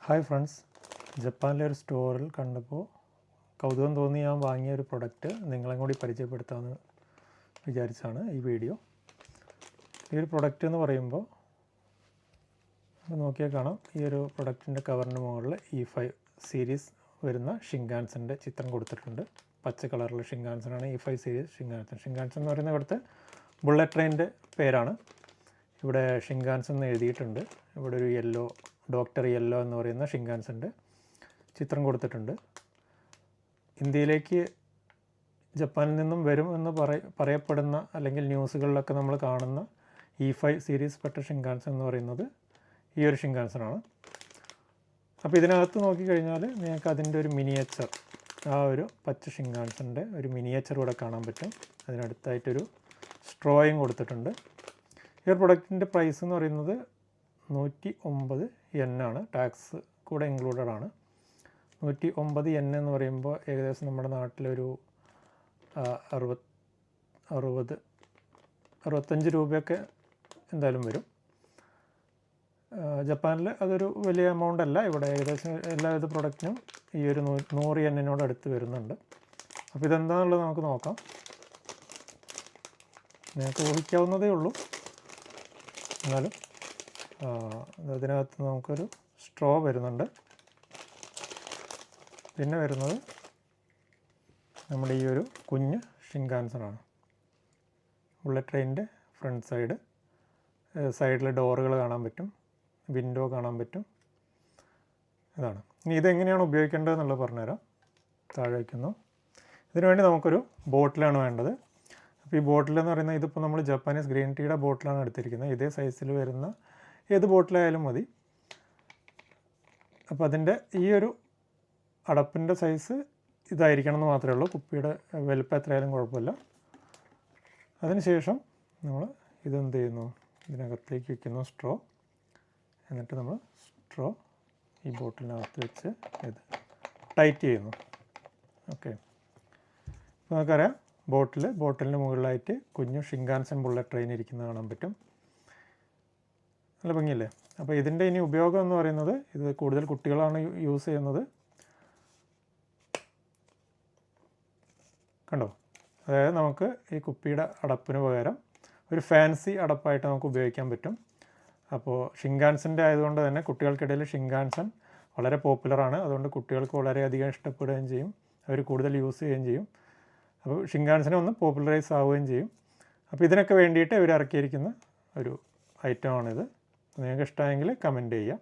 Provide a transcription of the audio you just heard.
Hi friends, ജപ്പാനിലെ ഒരു സ്റ്റോറിൽ കണ്ടപ്പോൾ കൗതുകം തോന്നി ഞാൻ വാങ്ങിയ ഒരു പ്രൊഡക്റ്റ് നിങ്ങളെ കൂടി പരിചയപ്പെടുത്താമെന്ന് വിചാരിച്ചാണ് ഈ വീഡിയോ. ഈ ഒരു പ്രൊഡക്റ്റ് എന്ന് പറയുമ്പോൾ നോക്കിയാൽ കാണാം, ഈ ഒരു പ്രൊഡക്റ്റിൻ്റെ കവറിന് മുകളിൽ E5 സീരീസ് വരുന്ന ഷിൻകാൻസൻ്റെ ചിത്രം കൊടുത്തിട്ടുണ്ട്. പച്ച കളറിലുള്ള ഷിൻകാൻസനാണ് E5 സീരീസ് ഷിൻകാൻസൻ. ഷിൻകാൻസൻ എന്ന് പറയുന്ന ഇവിടുത്തെ ബുള്ളറ്റ് ട്രെയിനിൻ്റെ പേരാണ്. ഇവിടെ ഷിൻകാൻസൻ എന്ന് എഴുതിയിട്ടുണ്ട്. ഇവിടെ ഒരു യെല്ലോ, ഡോക്ടർ യെല്ലോ എന്ന് പറയുന്ന ഷിൻകാൻസൻ്റെ ചിത്രം കൊടുത്തിട്ടുണ്ട്. ഇന്ത്യയിലേക്ക് ജപ്പാനിൽ നിന്നും വരും എന്ന് പറയപ്പെടുന്ന അല്ലെങ്കിൽ ന്യൂസുകളിലൊക്കെ നമ്മൾ കാണുന്ന E5 സീരീസ് പെട്ട ഷിൻകാൻസൻ എന്ന് പറയുന്നത് ഈ ഒരു ഷിൻകാൻസനാണ്. അപ്പോൾ ഇതിനകത്ത് നോക്കിക്കഴിഞ്ഞാൽ നിങ്ങൾക്ക് അതിൻ്റെ ഒരു മിനിയേച്ചർ, ആ ഒരു പച്ച ഷിൻകാൻസൻ്റെ ഒരു മിനിയേച്ചർ ഇവിടെ കാണാൻ പറ്റും. അതിനടുത്തായിട്ടൊരു സ്ട്രോയും കൊടുത്തിട്ടുണ്ട്. ഈ ഒരു പ്രൊഡക്റ്റിൻ്റെ പ്രൈസ് എന്ന് പറയുന്നത് 109 yen ആണ്. ടാക്സ് കൂടെ ഇൻക്ലൂഡഡ് ആണ്. 109 yen എന്ന് പറയുമ്പോൾ ഏകദേശം നമ്മുടെ നാട്ടിലൊരു 65 രൂപയൊക്കെ എന്തായാലും വരും. ജപ്പാനിൽ അതൊരു വലിയ എമൗണ്ട് അല്ല. ഇവിടെ ഏകദേശം എല്ലാവിധ പ്രൊഡക്റ്റിനും ഈ ഒരു 100 yen അടുത്ത് വരുന്നുണ്ട്. അപ്പോൾ ഇതെന്താണെന്നുള്ളത് നമുക്ക് നോക്കാം. നിങ്ങൾക്ക് ഊഹിക്കാവുന്നതേ ഉള്ളൂ. എന്നാലും അതിനകത്ത് നമുക്കൊരു സ്ട്രോ വരുന്നുണ്ട്. പിന്നെ വരുന്നത് നമ്മുടെ ഈ ഒരു കുഞ്ഞ് ഷിൻകാൻസനാണ്. ബുള്ളറ്റ് ട്രെയിനിൻ്റെ ഫ്രണ്ട് സൈഡിൽ ഡോറുകൾ കാണാൻ പറ്റും, വിൻഡോ കാണാൻ പറ്റും. ഇതാണ്. ഇനി ഇതെങ്ങനെയാണ് ഉപയോഗിക്കേണ്ടത് എന്നുള്ളത് പറഞ്ഞുതരാം. താഴെ വയ്ക്കുന്നു. ഇതിനുവേണ്ടി നമുക്കൊരു ബോട്ടിലാണ് വേണ്ടത്. അപ്പോൾ ഈ ബോട്ടിലെന്ന് പറയുന്നത്, ഇതിപ്പോൾ നമ്മൾ ജപ്പാനീസ് ഗ്രീൻ ടീയുടെ ബോട്ടിലാണ് എടുത്തിരിക്കുന്നത്. ഇതേ സൈസിൽ വരുന്ന ഏത് ബോട്ടിലായാലും മതി. അപ്പോൾ അതിൻ്റെ ഈ ഒരു അടപ്പിൻ്റെ സൈസ് ഇതായിരിക്കണം എന്ന് മാത്രമേ ഉള്ളൂ. കുപ്പിയുടെ വലുപ്പം എത്രയായാലും കുഴപ്പമില്ല. അതിനുശേഷം നമ്മൾ ഇതെന്ത് ചെയ്യുന്നു, ഇതിനകത്തേക്ക് വയ്ക്കുന്നു സ്ട്രോ. എന്നിട്ട് നമ്മൾ സ്ട്രോ ഈ ബോട്ടിലിനകത്ത് വെച്ച് ഇത് ടൈറ്റ് ചെയ്യുന്നു. ഓക്കെ. അപ്പോൾ നമുക്കറിയാം, ബോട്ടിലിന് മുകളിലായിട്ട് കുഞ്ഞു ഷിൻകാൻസൻ ബുള്ളറ്റ് ട്രെയിൻ ഇരിക്കുന്നത് കാണാൻ പറ്റും. നല്ല ഭംഗിയല്ലേ? അപ്പോൾ ഇതിൻ്റെ ഇനി ഉപയോഗം എന്ന് പറയുന്നത്, ഇത് കൂടുതൽ കുട്ടികളാണ് യൂസ് ചെയ്യുന്നത്. കണ്ടോ? അതായത് നമുക്ക് ഈ കുപ്പിയുടെ അടപ്പിന് പകരം ഒരു ഫാൻസി അടപ്പായിട്ട് നമുക്ക് ഉപയോഗിക്കാൻ പറ്റും. അപ്പോൾ ഷിൻകാൻസൻ്റെ ആയതുകൊണ്ട് തന്നെ കുട്ടികൾക്കിടയിൽ ഷിൻകാൻസൻ വളരെ പോപ്പുലറാണ്. അതുകൊണ്ട് കുട്ടികൾക്ക് വളരെയധികം ഇഷ്ടപ്പെടുകയും ചെയ്യും, അവർ കൂടുതൽ യൂസ് ചെയ്യുകയും ചെയ്യും. അപ്പോൾ ഷിൻകാൻസനെ ഒന്ന് പോപ്പുലറൈസ് ആവുകയും ചെയ്യും. അപ്പോൾ ഇതിനൊക്കെ വേണ്ടിയിട്ട് ഇവർ ഇറക്കിയിരിക്കുന്ന ഒരു ഐറ്റമാണിത്. നിങ്ങൾക്ക് ഇഷ്ടമായെങ്കിൽ കമൻറ്റ് ചെയ്യാം.